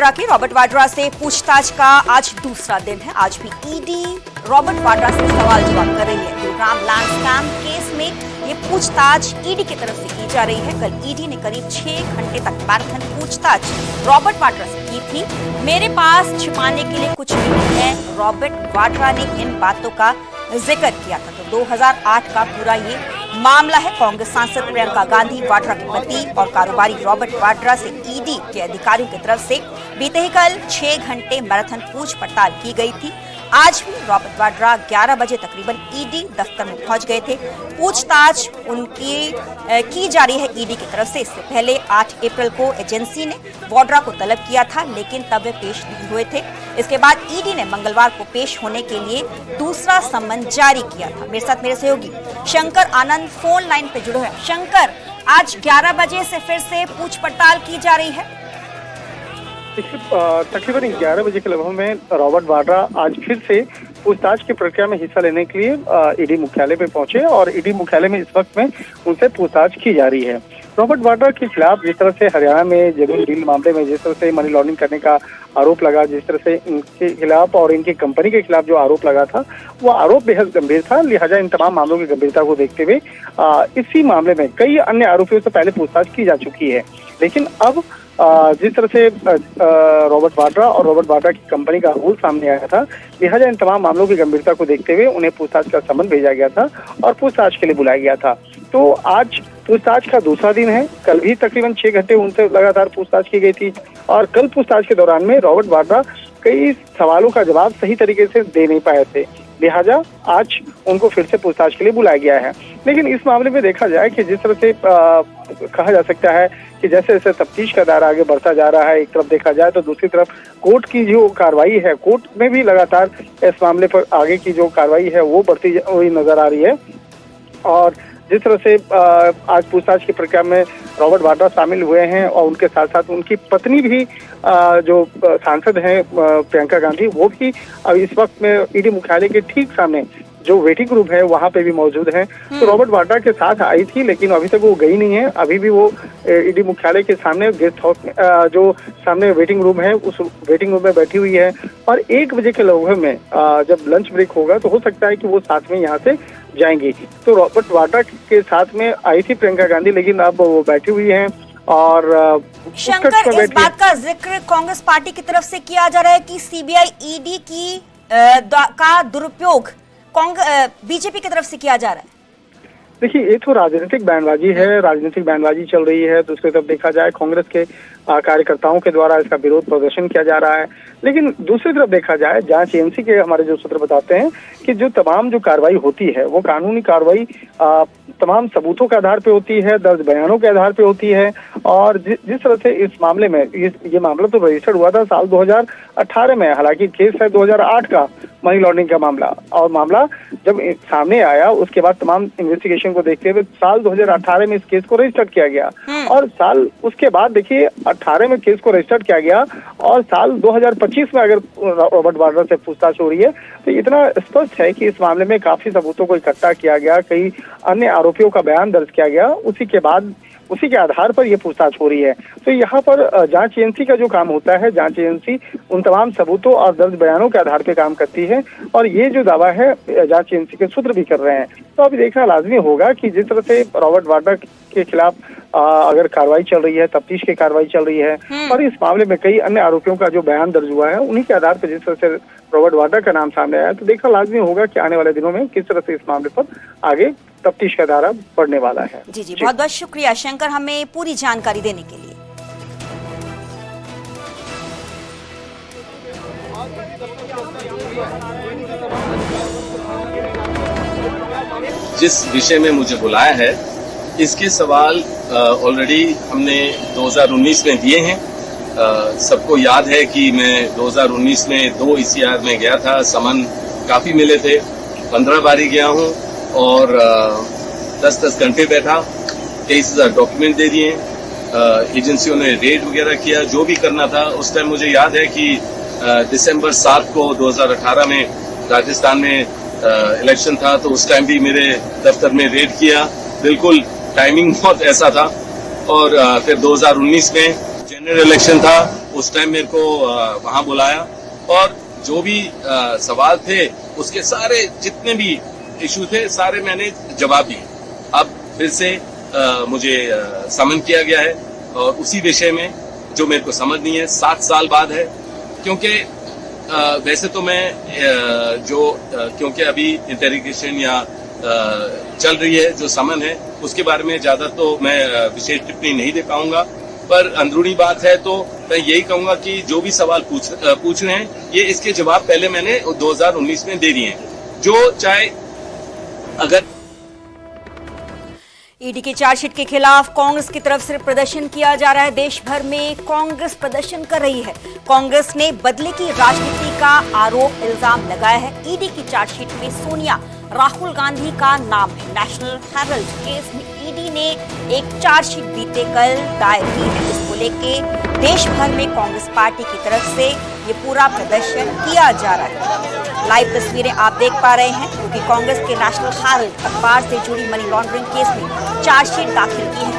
वाड्रा की। रॉबर्ट वाड्रा से पूछताछ का आज दूसरा दिन है। आज भी ईडी रॉबर्ट वाड्रा से सवाल जवाब कर रही है। गुरुग्राम लैंड स्कैम केस में ये पूछताछ ईडी की तरफ से की जा रही है। कल ईडी ने करीब 6 घंटे तक मैराथन पूछताछ रॉबर्ट वाड्रा से की थी। मेरे पास छिपाने के लिए कुछ नहीं है, रॉबर्ट वाड्रा ने इन बातों का जिक्र किया था। तो 2008 का पूरा ये मामला है। कांग्रेस सांसद प्रियंका गांधी वाड्रा के पति और कारोबारी रॉबर्ट वाड्रा से ईडी के अधिकारियों की तरफ से बीते ही कल 6 घंटे मैराथन पूछ पड़ताल की गई थी। आज भी रॉबर्ट वाड्रा 11 बजे तकरीबन ईडी दफ्तर में पहुंच गए थे। पूछताछ उनकी की जा रही है ईडी की तरफ से। इससे पहले 8 अप्रैल को एजेंसी ने वाड्रा को तलब किया था, लेकिन तब वे पेश नहीं हुए थे। इसके बाद ईडी ने मंगलवार को पेश होने के लिए दूसरा सम्मन जारी किया था। मेरे साथ मेरे सहयोगी शंकर आनंद फोन लाइन पे जुड़े हैं। शंकर, आज 11 बजे से फिर से पूछ पड़ताल की जा रही है। देखिए, तकरीबन 11 बजे के लगभग में रॉबर्ट वाड्रा आज फिर से पूछताछ की प्रक्रिया में हिस्सा लेने के लिए ईडी मुख्यालय पे पहुंचे और ईडी मुख्यालय में इस वक्त में उनसे पूछताछ की जा रही है। रॉबर्ट वाड्रा के खिलाफ जिस तरह से हरियाणा में जमीन डील मामले में जिस तरह से मनी लॉन्ड्रिंग करने का आरोप लगा, जिस तरह से इनके खिलाफ और इनकी कंपनी के खिलाफ जो आरोप लगा था, वो आरोप बेहद गंभीर था। लिहाजा इन तमाम मामलों की गंभीरता को देखते हुए इसी मामले में कई अन्य आरोपियों से पहले पूछताछ की जा चुकी है। लेकिन अब जिस तरह से रॉबर्ट वाड्रा और रॉबर्ट वाड्रा की कंपनी का रूल सामने आया था, लिहाजा इन तमाम मामलों की गंभीरता को देखते हुए उन्हें पूछताछ का सम्मन भेजा गया था और पूछताछ के लिए बुलाया गया था। तो आज पूछताछ का दूसरा दिन है। कल भी तकरीबन 6 घंटे उनसे लगातार पूछताछ की गई थी और कल पूछताछ के दौरान में रॉबर्ट वाड्रा कई सवालों का जवाब सही तरीके से दे नहीं पाए थे। लिहाजा आज उनको फिर से पूछताछ के लिए बुलाया गया है। लेकिन इस मामले में देखा जाए कि जिस तरह से कहा जा सकता है कि जैसे जैसे तफ्तीश का दायरा आगे बढ़ता जा रहा है, एक तरफ देखा जाए तो दूसरी तरफ कोर्ट की जो कार्रवाई है, कोर्ट में भी लगातार इस मामले पर आगे की जो कार्रवाई है वो बढ़ती हुई नजर आ रही है। और जिस तरह से आज पूछताछ की प्रक्रिया में रॉबर्ट वाड्रा शामिल हुए हैं और उनके साथ साथ उनकी पत्नी भी जो सांसद हैं प्रियंका गांधी, वो भी इस वक्त में ईडी मुख्यालय के ठीक सामने जो वेटिंग रूम है वहां पे भी मौजूद हैं। तो रॉबर्ट वाड्रा के साथ आई थी, लेकिन अभी तक वो गई नहीं है। अभी भी वो ईडी मुख्यालय के सामने गेस्ट हाउस में जो सामने वेटिंग रूम है, उस वेटिंग रूम में बैठी हुई है। और 1 बजे के लगभग में जब लंच ब्रेक होगा तो हो सकता है कि वो साथ में यहाँ से जाएंगी। तो रॉबर्ट वाड्रा के साथ में आई थी प्रियंका गांधी, लेकिन अब वो बैठी हुई हैं। और शंकर, इस बात का जिक्र कांग्रेस पार्टी की तरफ से किया जा रहा है कि सीबीआई ईडी की का दुरुपयोग बीजेपी की तरफ से किया जा रहा है। देखिए, ये तो राजनीतिक बयानबाजी है, राजनीतिक बयानबाजी चल रही है। दूसरी तरफ देखा जाए कांग्रेस के कार्यकर्ताओं के द्वारा इसका विरोध प्रदर्शन किया जा रहा है। लेकिन दूसरी तरफ देखा जाए, जांच एजेंसी के हमारे जो सूत्र बताते हैं कि जो तमाम जो कार्रवाई होती है वो कानूनी कार्रवाई तमाम सबूतों के आधार पे होती है, दर्ज बयानों के आधार पे होती है। और जिस तरह से इस मामले में ये मामला तो रजिस्टर्ड हुआ था साल 2018 में, हालांकि केस है 2008 का मनी लॉन्ड्रिंग का मामला। और मामला जब सामने आया उसके बाद तमाम इन्वेस्टिगेशन को देखते हुए साल 2018 में इस केस को रजिस्टर्ड किया गया। और साल उसके बाद देखिए 18 में केस को रजिस्टर्ड किया गया और साल 2025 में अगर रॉबर्ट वाड्रा से पूछताछ हो रही है तो इतना स्पष्ट है कि इस मामले में काफी सबूतों को इकट्ठा किया गया, कई अन्य आरोपियों का बयान दर्ज किया गया, उसी के आधार पर यह पूछताछ हो रही है। तो यहाँ पर जांच एजेंसी का जो काम होता है, जांच एजेंसी उन तमाम सबूतों और दर्ज बयानों के आधार पर काम करती है। और ये जो दावा है जांच एजेंसी के सूत्र भी कर रहे हैं। तो अभी देखना लाजमी होगा कि जिस तरह से रॉबर्ट वाड्रा के खिलाफ अगर कार्रवाई चल रही है, तफ्तीश की कार्रवाई चल रही है और इस मामले में कई अन्य आरोपियों का जो बयान दर्ज हुआ है, उन्हीं के आधार पर जिस तरह से रॉबर्ट वाड्रा का नाम सामने आया, तो देखना लाजमी होगा कि आने वाले दिनों में किस तरह से इस मामले पर आगे तफ्तीश का दायरा बढ़ने वाला है। जी, बहुत बहुत शुक्रिया शंकर, हमें पूरी जानकारी देने के लिए। जिस विषय में मुझे बुलाया है, इसके सवाल ऑलरेडी हमने 2019 में दिए हैं। सबको याद है कि मैं 2019 में 2 ECR में गया था, समन काफी मिले थे, 15 बारी गया हूं और 10-10 घंटे बैठा, 23,000 डॉक्यूमेंट दे दिए। एजेंसियों ने रेड वगैरह किया, जो भी करना था। उस टाइम मुझे याद है कि दिसंबर 7 को 2018 में राजस्थान में इलेक्शन था, तो उस टाइम भी मेरे दफ्तर में रेड किया। बिल्कुल टाइमिंग बहुत ऐसा था। और फिर 2019 में जनरल इलेक्शन था, उस टाइम मेरे को वहां बुलाया और जो भी सवाल थे उसके सारे जितने भी इशू थे सारे मैंने जवाब दिए। अब फिर से मुझे समन किया गया है और उसी विषय में जो मेरे को समझ नहीं है 7 साल बाद है, क्योंकि वैसे तो मैं क्योंकि अभी इंटेरोगेशन या चल रही है जो समन है उसके बारे में ज्यादा तो मैं विशेष टिप्पणी नहीं दे पाऊंगा, पर अंदरूनी बात है तो मैं यही कहूंगा कि जो भी सवाल पूछ रहे हैं ये इसके जवाब पहले मैंने 2019 में दे दिए हैं। जो चाहे अगर ईडी की चार्जशीट के खिलाफ कांग्रेस की तरफ से प्रदर्शन किया जा रहा है। देश भर में कांग्रेस प्रदर्शन कर रही है। कांग्रेस ने बदले की राजनीति का आरोप इल्जाम लगाया है। ईडी की चार्जशीट में सोनिया राहुल गांधी का नाम है। नेशनल हेराल्ड केस में ईडी ने एक चार्जशीट बीते कल दायर की है। इसको लेके देश भर में कांग्रेस पार्टी की तरफ से ये पूरा प्रदर्शन किया जा रहा है। लाइव तस्वीरें आप देख पा रहे हैं क्योंकि कांग्रेस के नेशनल हेराल्ड अखबार से जुड़ी मनी लॉन्ड्रिंग केस में चार्जशीट दाखिल की है।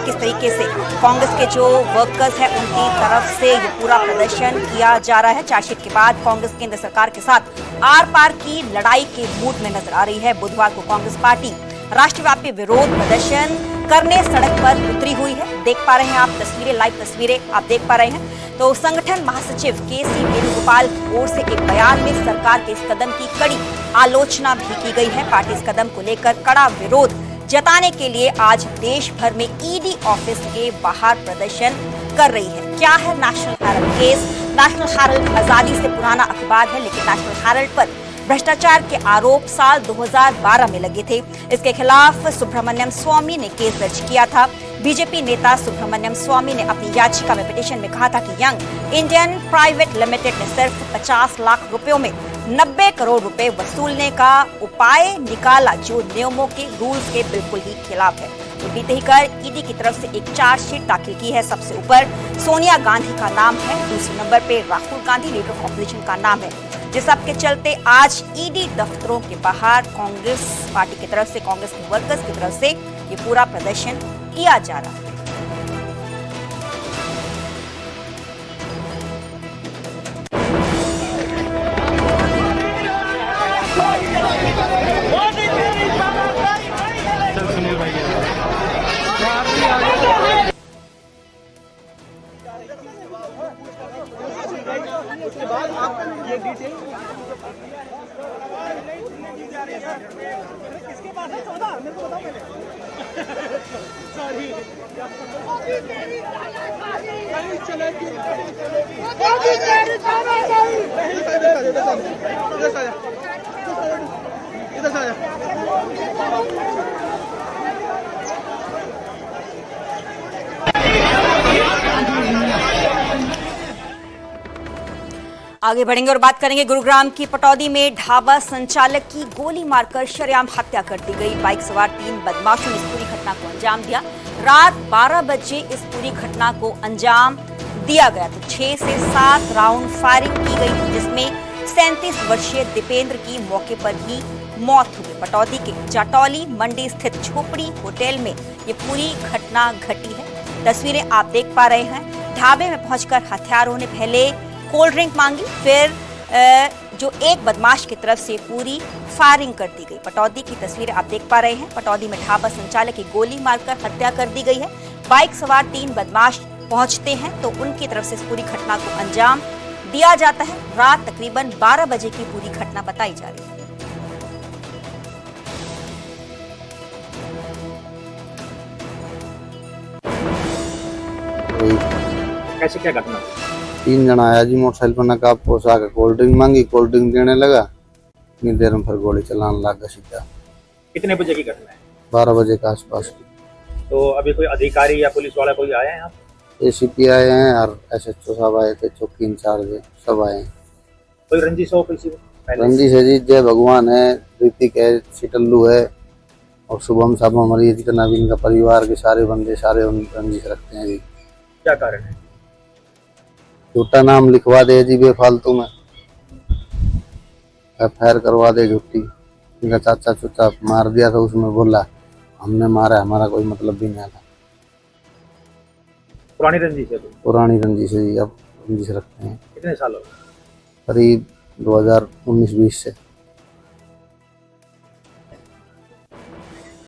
किस तरीके से कांग्रेस के जो वर्कर्स हैं उनकी तरफ से ये पूरा प्रदर्शन किया जा रहा है। चार्जशीट के बाद कांग्रेस केंद्र सरकार के साथ आर पार की लड़ाई के मूड में नजर आ रही है। बुधवार को कांग्रेस पार्टी राष्ट्रव्यापी विरोध प्रदर्शन करने सड़क पर उतरी हुई है। देख पा रहे हैं आप तस्वीरें, लाइव तस्वीरें आप देख पा रहे हैं। तो संगठन महासचिव केसी वेणुगोपाल की ओर से एक बयान में सरकार के इस कदम की कड़ी आलोचना भी की गई है। पार्टी इस कदम को लेकर कड़ा विरोध जताने के लिए आज देश भर में ईडी ऑफिस के बाहर प्रदर्शन कर रही है। क्या है national Herald case? National Herald आजादी से पुराना अखबार है, लेकिन नेशनल हेराल्ड पर भ्रष्टाचार के आरोप साल 2012 में लगे थे। इसके खिलाफ सुब्रमण्यम स्वामी ने केस दर्ज किया था। बीजेपी नेता सुब्रमण्यम स्वामी ने अपनी याचिका में पिटीशन में कहा था कि यंग इंडियन प्राइवेट लिमिटेड ने सिर्फ 50 लाख रुपयों में 90 करोड़ रुपए वसूलने का उपाय निकाला, जो नियमों के रूल्स के बिल्कुल ही खिलाफ है। तो बीते ही कल ईडी की तरफ से एक चार्जशीट दाखिल की है। सबसे ऊपर सोनिया गांधी का नाम है, दूसरे नंबर पे Rahul Gandhi leader of opposition का नाम है। जिस सब के चलते आज ईडी दफ्तरों के बाहर कांग्रेस पार्टी की तरफ से, कांग्रेस के वर्कर्स की तरफ से ये पूरा प्रदर्शन किया जा रहा है। उसके बाद आप ये डिटेल किसके पास है? 14 मेरे को बताओ पहले। सॉरी चलेगी इधर से आजा। आगे बढ़ेंगे और बात करेंगे गुरुग्राम की पटौदी में ढाबा संचालक की गोली मारकर शरेआम हत्या कर दी गई। बाइक सवार 3 बदमाशों ने इस पूरी घटना को अंजाम दिया। रात 12 बजे इस पूरी घटना को अंजाम दिया गया तो 6 से 7 राउंड फायरिंग की गई, जिसमें 37 वर्षीय दीपेंद्र की मौके पर ही मौत हुई। पटौदी के जाटौली मंडी स्थित झोपड़ी होटल में ये पूरी घटना घटी है। तस्वीरें आप देख पा रहे हैं। ढाबे में पहुंचकर हत्यारों ने पहले कोल्ड ड्रिंक मांगी, फिर जो एक बदमाश की तरफ से पूरी फायरिंग कर दी गई। पटौदी की तस्वीरें आप देख पा रहे हैं। पटौदी में ढाबा संचालक की गोली मारकर हत्या कर दी गई है। बाइक सवार 3 बदमाश पहुंचते हैं तो उनकी तरफ से इस पूरी घटना को अंजाम दिया जाता है। रात तकरीबन 12 बजे की पूरी घटना बताई जा रही है। कैसे क्या घटना? 3 जना आया जी मोटरसाइकिल पर नकाब पोसा के कोल्ड ड्रिंक मांगी, कोल्ड ड्रिंक देने लगा, इतनी देर में फिर गोली चलाने लगा सीधा। कितने बजे की घटना है? 12 बजे के आसपास की। तो अभी कोई अधिकारी या पुलिस वाला कोई आया है यहाँ? एसीपी आए हैं और SHO साहब आए थे, चौकी इंचार्ज सब आए हैं। कोई रंजिश हो किसी को? रंजिश है जी, जय भगवान है, ऋतिक है, सिटल्लू है और शुभम साहब हमारी जितना भी इनका परिवार के सारे बंदे सारे रंजिश रखते हैं जी। क्या कारण है? झूठा नाम लिखवा दे जी बेफालतू में, FIR करवा दे झूठी। इनका चाचा चुचा मार दिया था, उसमें बोला हमने मारा, हमारा कोई मतलब भी नहीं था। पुरानी रंजिश है कोई? पुरानी रंजिश है जी, अब रंजिश रखते हैं कितने साल हो गए? करीब 2019-20 से।